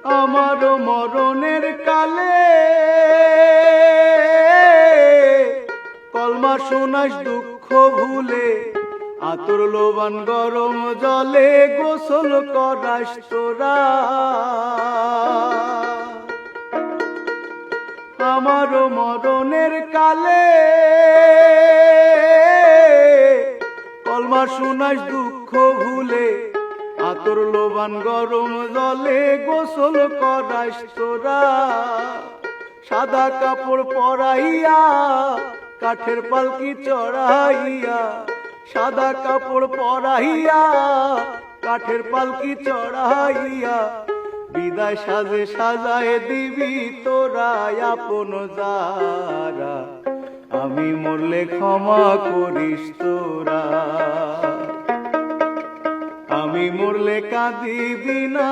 আমার মরণের কালে কলমা শোনাস দুঃখ ভুলে, আতর লোবান গরম জলে গোসল করাস তোরা। আমার মরণের কালে কলমা শোনাস দুঃখ ভুলে, আতর লোবান গরম জলে গোসল করাস তোরা। সাদা কাপড় পরাইয়া কাঠের পালকি চড়াইয়া, সাদা কাপড় পরাইয়া কাঠের পালকি চড়াইয়া, বিদায় সাজে সাজায় দিবি তোরা আপন যারা। আমি মরলে ক্ষমা করিস তোরা, আমি মরলে কাঁদিবি না।